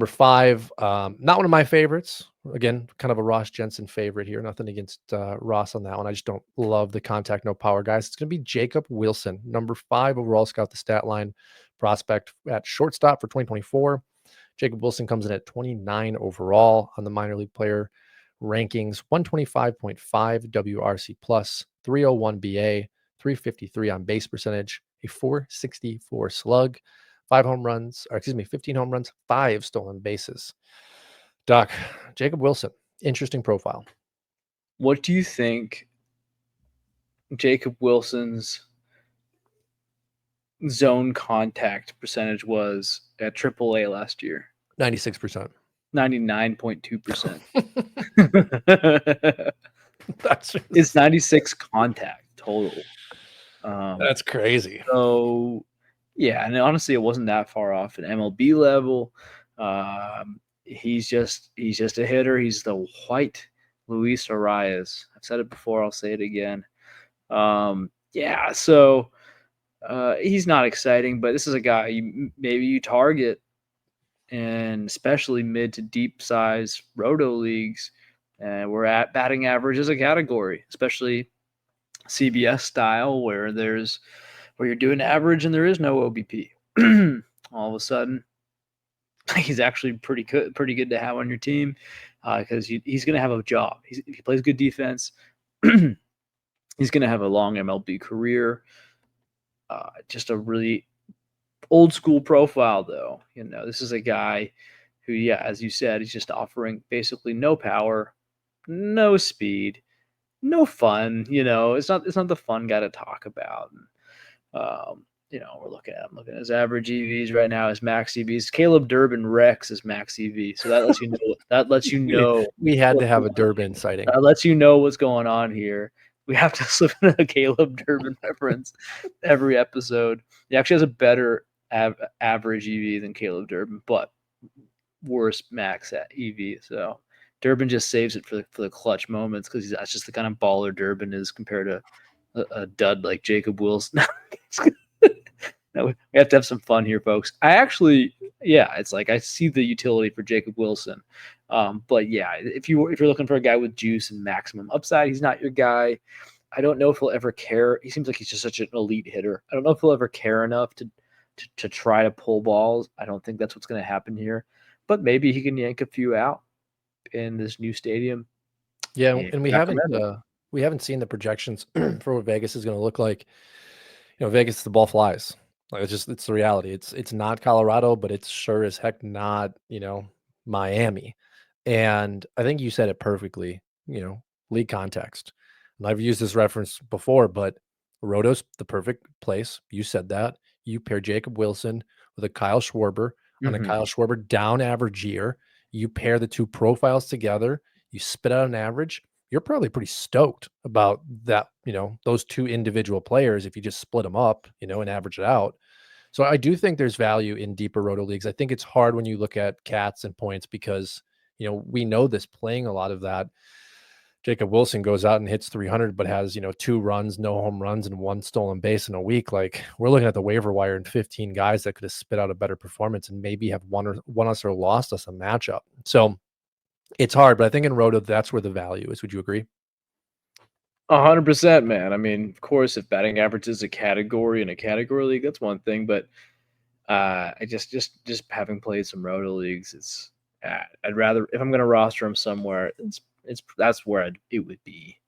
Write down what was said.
Number 5, not one of my favorites. Again, kind of a Ross Jensen favorite here. Nothing against Ross on that one. I just don't love the contact, no power guys. It's going to be Jacob Wilson, number 5 overall scout, the Statline prospect at shortstop for 2024. Jacob Wilson comes in at 29 overall on the minor league player rankings, 125.5 WRC plus, 301 BA, 353 on base percentage, a 464 slug, 15 home runs, 5 stolen bases. Doc, Jacob Wilson, interesting profile. What do you think Jacob Wilson's zone contact percentage was at AAA last year? 96%. 99.2%. It's 96 contact total. That's crazy. So, yeah, and honestly, it wasn't that far off at MLB level. He's just a hitter. He's the white Luis Arias. I've said it before. I'll say it again. Yeah, so he's not exciting, but this is a guy maybe you target, and especially mid to deep size roto leagues. And we're at batting average as a category, especially CBS style, where you're doing average and there is no OBP. All of a sudden, he's actually pretty good to have on your team, because he's going to have a job. If he plays good defense, he's going to have a long MLB career. Just a really old school profile, though. This is a guy who, yeah, as you said, he's just offering basically no power, no speed, no fun. It's not the fun guy to talk about. We're looking at his average EVs right now, his max EVs. Caleb Durbin Rex is max EV, so that lets you know. We had to have a Durbin sighting. That lets you know what's going on here. We have to slip in a Caleb Durbin reference every episode. He actually has a better average EV than Caleb Durbin, but worse max at EV. So Durbin just saves it for the clutch moments, because that's just the kind of baller Durbin is compared to a dud like Jacob Wilson. No, we have to have some fun here, folks. It's like I see the utility for Jacob Wilson. But yeah, if you're looking for a guy with juice and maximum upside, he's not your guy. I don't know if he'll ever care. He seems like he's just such an elite hitter. I don't know if he'll ever care enough to try to pull balls. I don't think that's what's going to happen here. But maybe he can yank a few out in this new stadium. Yeah, and we haven't seen the projections for what Vegas is going to look like. Vegas, the ball flies. Like, it's the reality. It's not Colorado, but it's sure as heck not, Miami. And I think you said it perfectly, league context. And I've used this reference before, but Roto's the perfect place. You said that. You pair Jacob Wilson with a Kyle Schwarber on a Kyle Schwarber down average year. You pair the two profiles together. You spit out an average. You're probably pretty stoked about that, those two individual players, if you just split them up, and average it out. So I do think there's value in deeper roto leagues. I think it's hard when you look at cats and points, because, we know this playing a lot of that. Jacob Wilson goes out and hits 300, but has, 2 runs, no home runs, and 1 stolen base in a week. Like, we're looking at the waiver wire and 15 guys that could have spit out a better performance and maybe have won us or lost us a matchup. So it's hard, but I think in Roto, that's where the value is. Would you agree? 100%, man. I mean, of course, if batting average is a category in a category league, that's one thing. But I just having played some Roto leagues, I'd rather, if I'm going to roster him somewhere, that's where it would be.